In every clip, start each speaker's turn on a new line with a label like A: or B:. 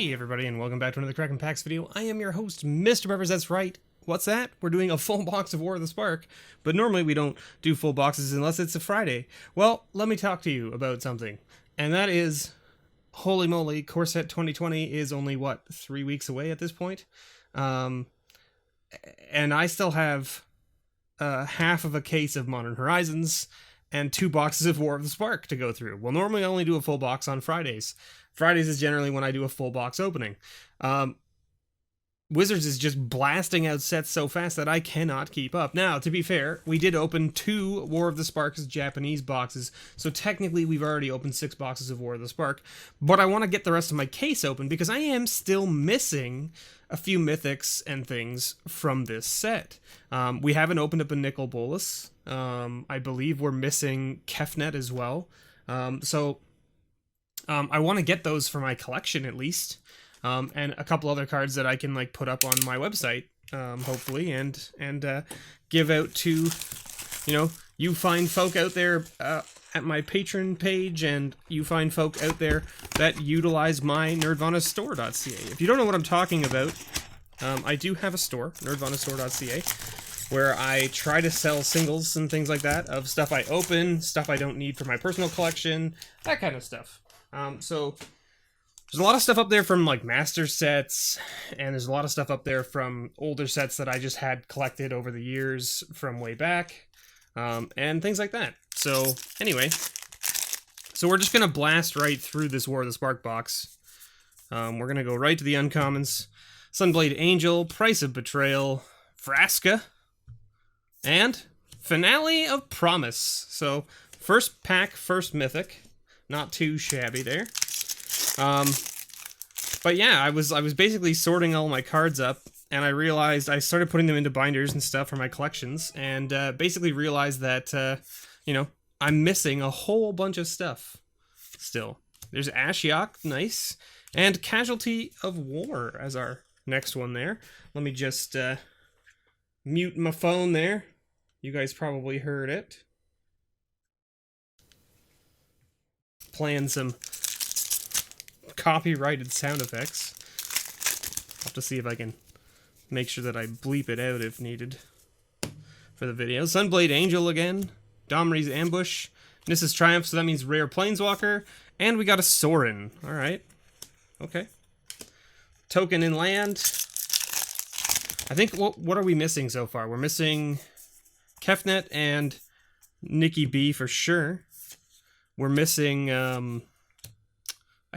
A: Hey everybody, and welcome back to another Kraken Packs video. I am your host, MrBevers. That's right. What's that? We're doing a full box of War of the Spark, but normally we don't do full boxes unless it's a Friday. Well, let me talk to you about something, and that is, holy moly, Core Set 2020 is only, what, 3 weeks away at this point? And I still have half of a case of Modern Horizons and 2 boxes of War of the Spark to go through. Well, normally I only do a full box on Fridays. Fridays is generally when I do a full box opening. Wizards is just blasting out sets so fast that I cannot keep up. Now, to be fair, we did open 2 War of the Sparks Japanese boxes, so technically we've already opened 6 boxes of War of the Spark, but I want to get the rest of my case open because I am still missing a few mythics and things from this set. We haven't opened up a Nicol Bolas. I believe we're missing Kefnet as well. I want to get those for my collection at least, and a couple other cards that I can like put up on my website, hopefully, and give out to, you fine folk out there at my Patreon page, and you fine folk out there that utilize my nerdvanastore.ca. If you don't know what I'm talking about, I do have a store, nerdvanastore.ca, where I try to sell singles and things like that of stuff I open, stuff I don't need for my personal collection, that kind of stuff. So there's a lot of stuff up there from like master sets, and there's a lot of stuff up there from older sets that I just had collected over the years from way back, and things like that. So anyway, we're just gonna blast right through this War of the Spark box. We're gonna go right to the uncommons: Sunblade Angel, Price of Betrayal, Vraska, and Finale of Promise. So first pack, first mythic. Not too shabby there. But yeah, I was basically sorting all my cards up, and I realized I started putting them into binders and stuff for my collections, and basically realized that, I'm missing a whole bunch of stuff still. There's Ashiok, nice, and Casualty of War as our next one there. Let me just mute my phone there. You guys probably heard it. Playing some copyrighted sound effects. I'll have to see if I can make sure that I bleep it out if needed for the video. Sunblade Angel again. Domri's Ambush. Nissa's Triumph, so that means rare Planeswalker. And we got a Sorin. Alright. Okay. Token in land. I think, what are we missing so far? We're missing Kefnet and Nikki B for sure. We're missing, I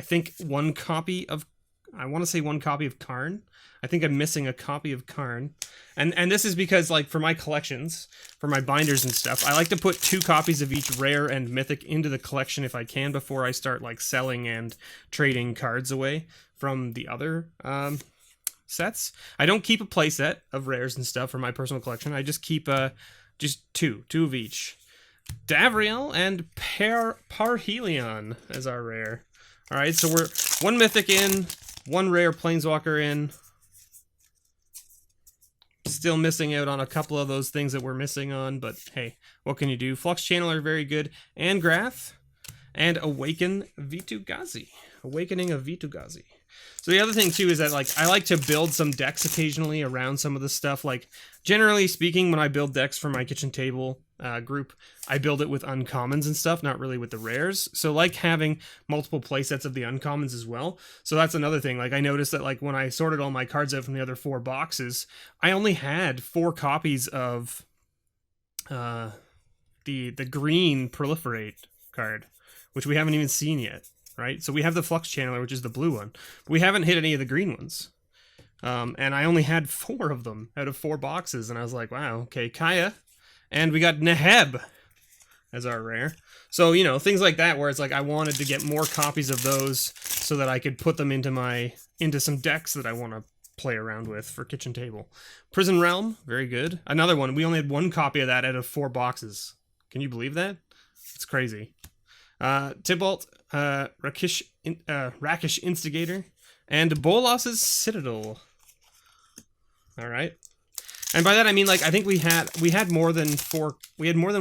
A: think one copy of Karn. I think I'm missing a copy of Karn. And this is because, like, for my collections, for my binders and stuff, I like to put 2 copies of each rare and mythic into the collection if I can before I start, like, selling and trading cards away from the other, sets. I don't keep a playset of rares and stuff for my personal collection. I just keep, just 2 of each. Davriel and Parhelion as our rare. Alright, so we're 1 mythic in, 1 rare Planeswalker in. Still missing out on a couple of those things that we're missing on, but hey, what can you do? Flux Channeler, very good. And Grath. And Awakening of Vitu-Ghazi. So the other thing too is that, like, I like to build some decks occasionally around some of the stuff. Like, generally speaking, when I build decks for my kitchen table group, I build it with uncommons and stuff, not really with the rares. So like having multiple playsets of the uncommons as well. So that's another thing. Like, I noticed that, like, when I sorted all my cards out from the other 4 boxes, I only had 4 copies of the green Proliferate card, which we haven't even seen yet. Right, so we have the Flux Channeler, which is the blue one, but we haven't hit any of the green ones. And I only had 4 of them out of 4 boxes, and I was like, wow, okay, Kaya. And we got Neheb as our rare. So, things like that, where it's like I wanted to get more copies of those so that I could put them into some decks that I want to play around with for kitchen table. Prison Realm, very good. Another one, we only had 1 copy of that out of 4 boxes. Can you believe that? It's crazy. Tybalt, Rakish Instigator, and Bolas's Citadel. Alright. And by that I mean, like, I think we had more than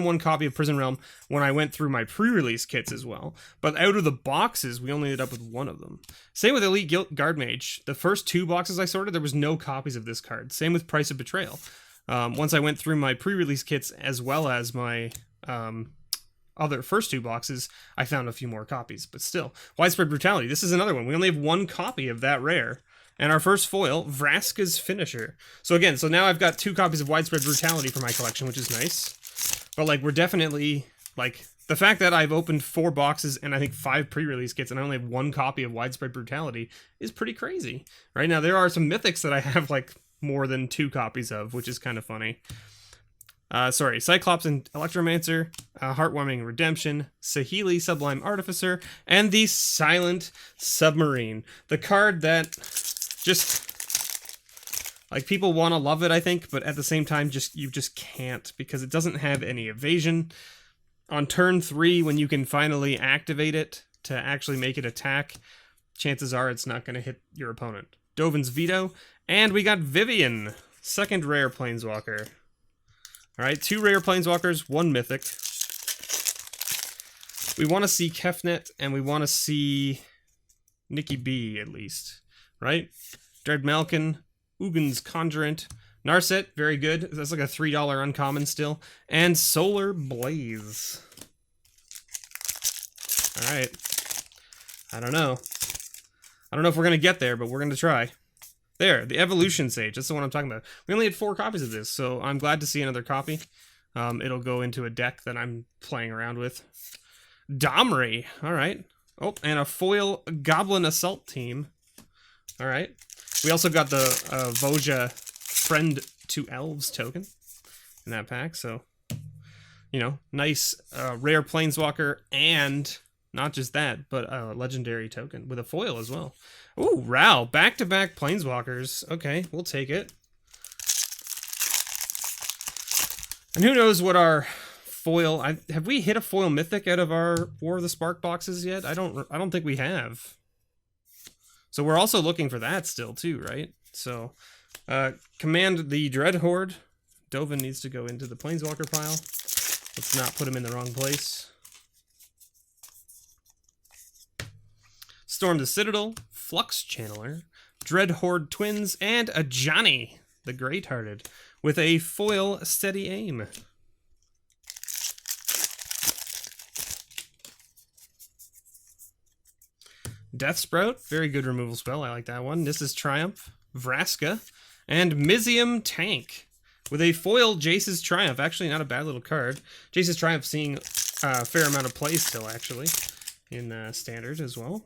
A: one copy of Prison Realm when I went through my pre-release kits as well. But out of the boxes, we only ended up with one of them. Same with Elite Guard Mage. The first 2 boxes I sorted, there was no copies of this card. Same with Price of Betrayal. Once I went through my pre-release kits as well as my other first 2 boxes, I found a few more copies. But still, Widespread Brutality. This is another one. We only have 1 copy of that rare. And our first foil, Vraska's Finisher. So again, so now I've got 2 copies of Widespread Brutality for my collection, which is nice. But like, we're definitely, like, the fact that I've opened 4 boxes and I think 5 pre-release kits and I only have 1 copy of Widespread Brutality is pretty crazy. Right now, there are some mythics that I have like more than 2 copies of, which is kind of funny. Cyclops and Electromancer, Heartwarming Redemption, Saheeli Sublime Artificer, and the Silent Submarine. The card that just, like, people want to love it, I think, but at the same time, you just can't, because it doesn't have any evasion. On turn 3, when you can finally activate it to actually make it attack, chances are it's not going to hit your opponent. Dovin's Veto, and we got Vivian, second rare Planeswalker. Alright, 2 rare Planeswalkers, 1 mythic. We want to see Kefnet, and we want to see Nikki B, at least. Right? Dread Malkin, Ugin's Conjurant, Narset, very good. That's like a $3 uncommon still. And Solar Blaze. Alright. I don't know. I don't know if we're going to get there, but we're going to try. There, the Evolution Sage. That's the one I'm talking about. We only had 4 copies of this, so I'm glad to see another copy. It'll go into a deck that I'm playing around with. Domri. Alright. Oh, and a foil Goblin Assault Team. Alright. We also got the Voja Friend to Elves token in that pack, so, you know, nice rare Planeswalker, and not just that, but a legendary token with a foil as well. Ooh, Ral, back-to-back Planeswalkers. Okay, we'll take it. And who knows what our foil... have we hit a foil mythic out of our War of the Spark boxes yet? I don't think we have. So we're also looking for that still, too, right? So, command the Dread Horde. Dovin needs to go into the Planeswalker pile. Let's not put him in the wrong place. Storm the Citadel, Flux Channeler, Dread Horde Twins, and a Johnny, the Great-Hearted, with a foil Steady Aim. Death Sprout, very good removal spell. I like that one. This is Triumph, Vraska, and Mizium Tank with a foil Jace's Triumph. Actually, not a bad little card. Jace's Triumph seeing a fair amount of play still, actually, in Standard as well.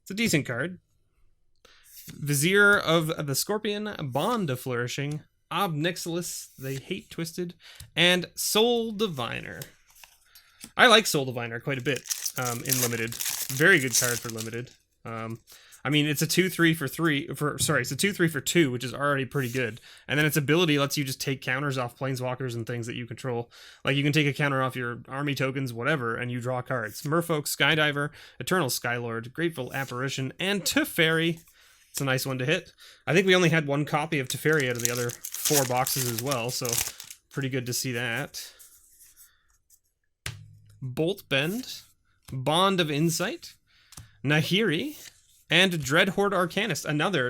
A: It's a decent card. Vizier of the Scorpion, Bond of Flourishing, Ob Nixilis, the Hate Twisted, and Soul Diviner. I like Soul Diviner quite a bit in Limited. Very good card for Limited. I mean, it's a 2/3 for 3. It's a 2/3 for 2, which is already pretty good. And then its ability lets you just take counters off Planeswalkers and things that you control. Like, you can take a counter off your army tokens, whatever, and you draw cards. Merfolk, Skydiver, Eternal Skylord, Grateful Apparition, and Teferi. It's a nice one to hit. I think we only had 1 copy of Teferi out of the other 4 boxes as well, so pretty good to see that. Bolt Bend, Bond of Insight, Nahiri, and Dread Horde Arcanist.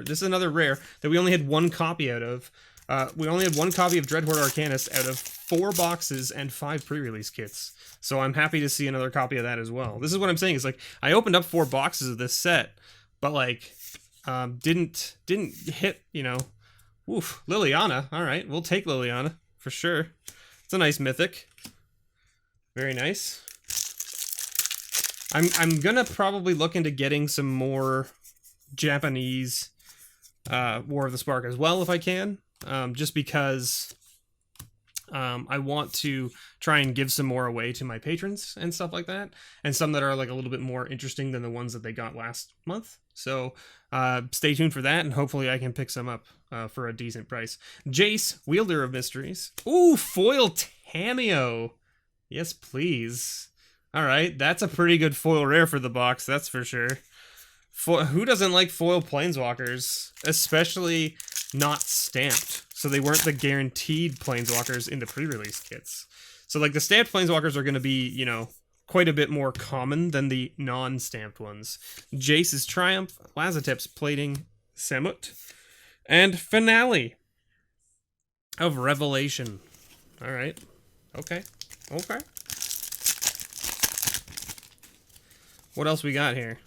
A: This is another rare that we only had 1 copy out of. We only had 1 copy of Dread Horde Arcanist out of 4 boxes and 5 pre-release kits. So I'm happy to see another copy of that as well. This is what I'm saying. It's like, I opened up 4 boxes of this set, but like, didn't hit, you know. Oof, Liliana. All right, we'll take Liliana for sure. It's a nice mythic. Very nice. I'm gonna probably look into getting some more Japanese War of the Spark as well if I can, just because I want to try and give some more away to my patrons and stuff like that, and some that are like a little bit more interesting than the ones that they got last month. So stay tuned for that, and hopefully I can pick some up for a decent price. Jace, Wielder of Mysteries. Ooh, foil Tameo. Yes, please. All right, that's a pretty good foil rare for the box, that's for sure. Who doesn't like foil Planeswalkers? Especially not stamped. so they weren't the guaranteed planeswalkers in the pre-release kits. So like the stamped planeswalkers are going to be, you know, quite a bit more common than the non-stamped ones. Jace's Triumph, Lazotep's Plating, Samut, and Finale of Revelation. All right. Okay. Okay. What else we got here?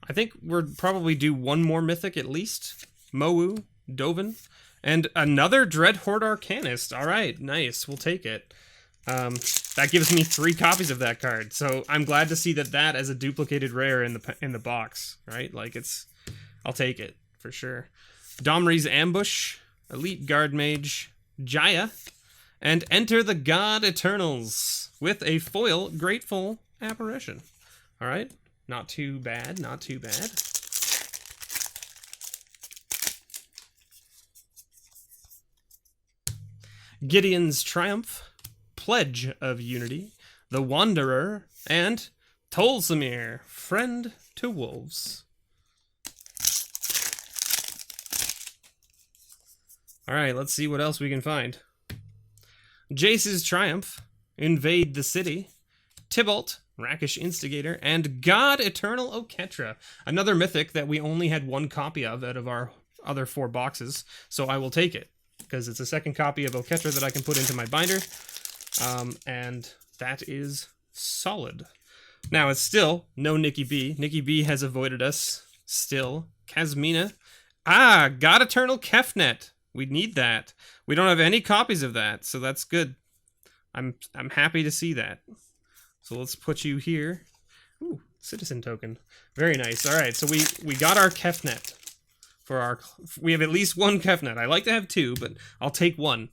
A: I think we're probably do one more mythic at least. Mowu, Dovin, and another Dreadhorde Arcanist. All right, nice. We'll take it. That gives me 3 copies of that card, so I'm glad to see that as a duplicated rare in the box. Right, like I'll take it for sure. Domri's Ambush, Elite Guard Mage, Jaya, and Enter the God Eternals with a foil Grateful Apparition. All right. Not too bad, not too bad. Gideon's Triumph, Pledge of Unity, The Wanderer, and Tolsimir, Friend to Wolves. Alright, let's see what else we can find. Jace's Triumph, Invade the City, Tybalt, Rakish Instigator, and God Eternal Oketra. Another mythic that we only had 1 copy of out of our other 4 boxes, so I will take it, because it's a second copy of Oketra that I can put into my binder, and that is solid. Now, it's still no Nikki B. Nikki B has avoided us, still. Kazmina. God Eternal Kefnet. We need that. We don't have any copies of that, so that's good. I'm happy to see that. So let's put you here. Ooh, citizen token. Very nice. All right, so we got our Kefnet. We have at least 1 Kefnet. I like to have 2, but I'll take 1.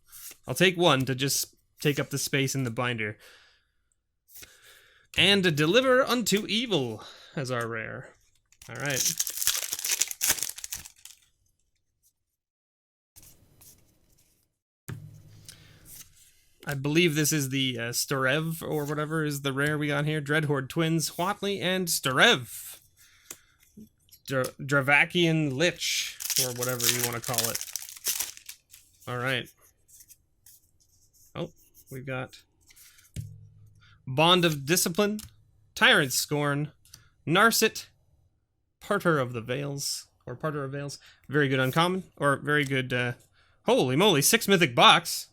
A: I'll take 1 to just take up the space in the binder. And Deliver Unto Evil as our rare. All right. I believe this is the Starev, or whatever is the rare we got here. Dreadhorde Twins, Huatli, and Starev. Dravakian Lich, or whatever you want to call it. Alright. Oh, we've got Bond of Discipline, Tyrant Scorn, Narset, Parter of the Veils, or Parter of Veils. Very good uncommon, or very good, holy moly, 6 mythic box.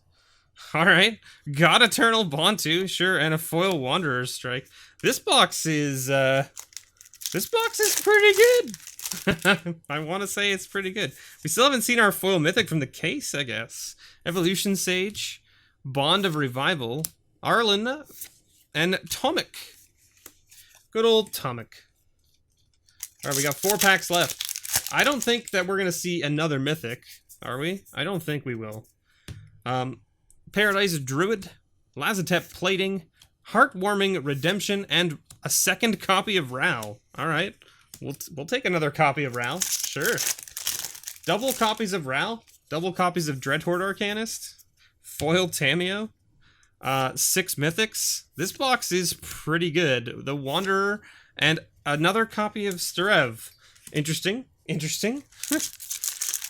A: Alright, God Eternal Bontu, sure, and a foil Wanderer's Strike. This box is pretty good. I want to say it's pretty good. We still haven't seen our foil mythic from the case, I guess. Evolution Sage, Bond of Revival, Arlen, and Tomic. Good old Tomic. Alright, we got 4 packs left. I don't think that we're going to see another mythic, are we? I don't think we will. Paradise Druid, Lazotep Plating, Heartwarming Redemption, and a second copy of Ral. All right, we'll take another copy of Ral. Sure. Double copies of Ral, double copies of Dreadhorde Arcanist, foil Tameo, 6 mythics. This box is pretty good. The Wanderer and another copy of Starev. Interesting. Interesting.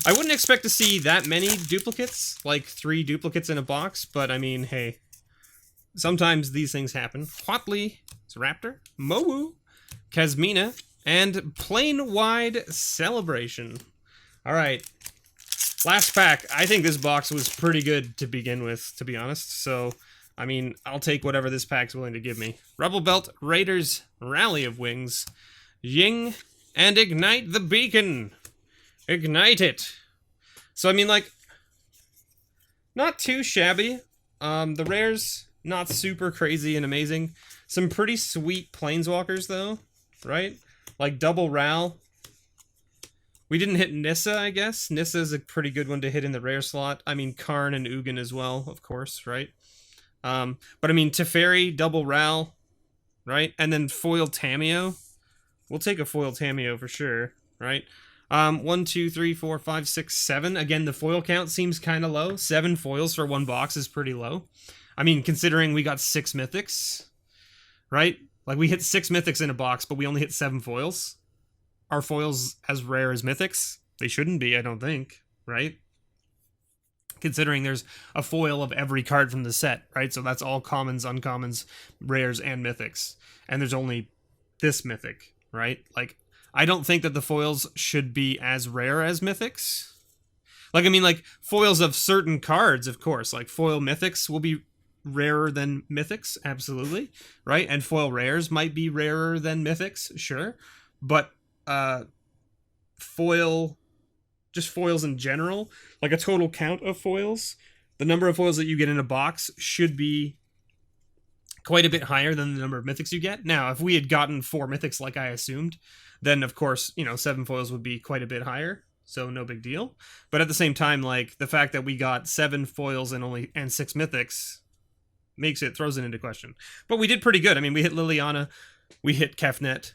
A: I wouldn't expect to see that many duplicates, like 3 duplicates in a box, but I mean, hey, sometimes these things happen. Huatli, Raptor, Mowu, Kazmina, and Plain Wide Celebration. All right, last pack. I think this box was pretty good to begin with, to be honest. So, I mean, I'll take whatever this pack's willing to give me. Rebel Belt, Raiders, Rally of Wings, Ying, and Ignite the Beacon. Ignite it. So, I mean, like, not too shabby. The rares, not super crazy and amazing. Some pretty sweet planeswalkers, though, right? Like double Ral. We didn't hit Nissa, I guess. Nissa is a pretty good one to hit in the rare slot. I mean, Karn and Ugin as well, of course, right? But I mean, Teferi, double Ral, right? And then foil Tameo. We'll take a foil Tameo for sure, right? 1, 2, 3, 4, 5, 6, 7. Again, the foil count seems kind of low. 7 foils for 1 box is pretty low. I mean, considering we got 6 mythics, right? Like, we hit 6 mythics in a box, but we only hit 7 foils. Are foils as rare as mythics? They shouldn't be, I don't think. right? Considering there's a foil of every card from the set, right? So that's all commons, uncommons, rares, and mythics. And there's only this mythic, right? Like, I don't think that the foils should be as rare as mythics. Like, I mean, like, foils of certain cards, of course. Like, foil mythics will be rarer than mythics, absolutely, right? And foil rares might be rarer than mythics, sure. But just foils in general, like a total count of foils, the number of foils that you get in a box should be quite a bit higher than the number of mythics you get. Now, if we had gotten 4 mythics like I assumed, then of course, 7 foils would be quite a bit higher, so no big deal. But at the same time, like, the fact that we got 7 foils and 6 mythics throws it into question. But we did pretty good. I mean, we hit Liliana, we hit Kefnet,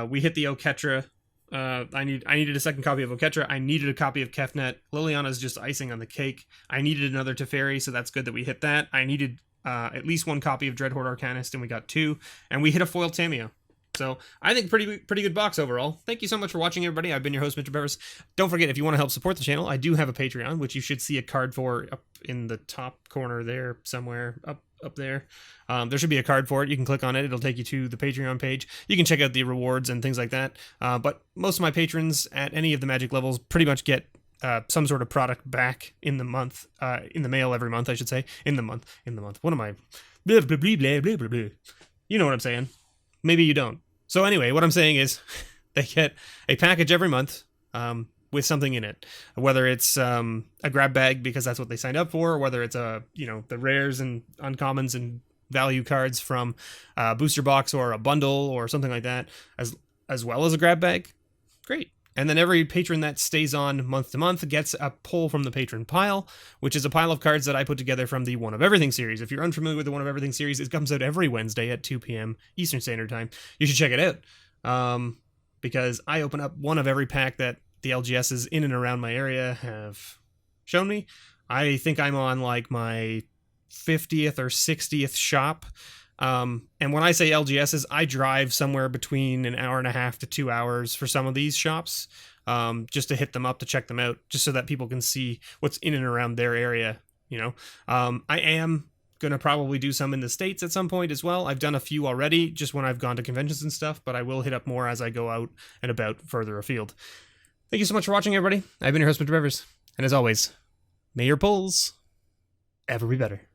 A: we hit the Oketra. I needed a second copy of Oketra. I needed a copy of Kefnet. Liliana's just icing on the cake. I needed another Teferi, so that's good that we hit that. I needed at least 1 copy of Dreadhorde Arcanist, and we got 2. And we hit a foil Tamiyo. So I think pretty good box overall. Thank you so much for watching, everybody. I've been your host, MrBevers. Don't forget, if you want to help support the channel, I do have a Patreon, which you should see a card for up in the top corner there somewhere, up there. There should be a card for it. You can click on it. It'll take you to the Patreon page. You can check out the rewards and things like that. But most of my patrons at any of the Magic levels pretty much get some sort of product back in the month, in the mail every month, I should say. In the month. What am I? Blah, blah, blah, blah, blah, blah, blah. You know what I'm saying. Maybe you don't. So anyway, what I'm saying is they get a package every month with something in it, whether it's a grab bag because that's what they signed up for, or whether it's the rares and uncommons and value cards from a booster box or a bundle or something like that, as well as a grab bag. Great. And then every patron that stays on month to month gets a pull from the patron pile, which is a pile of cards that I put together from the One of Everything series. If you're unfamiliar with the One of Everything series, it comes out every Wednesday at 2 p.m. Eastern Standard Time. You should check it out because I open up one of every pack that the LGSs in and around my area have shown me. I think I'm on like my 50th or 60th shop. And when I say LGSs, I drive somewhere between an hour and a half to 2 hours for some of these shops, just to hit them up, to check them out, just so that people can see what's in and around their area. I am going to probably do some in the States at some point as well. I've done a few already, just when I've gone to conventions and stuff, but I will hit up more as I go out and about further afield. Thank you so much for watching, everybody. I've been your host, MrBevers, and as always, may your pulls ever be better.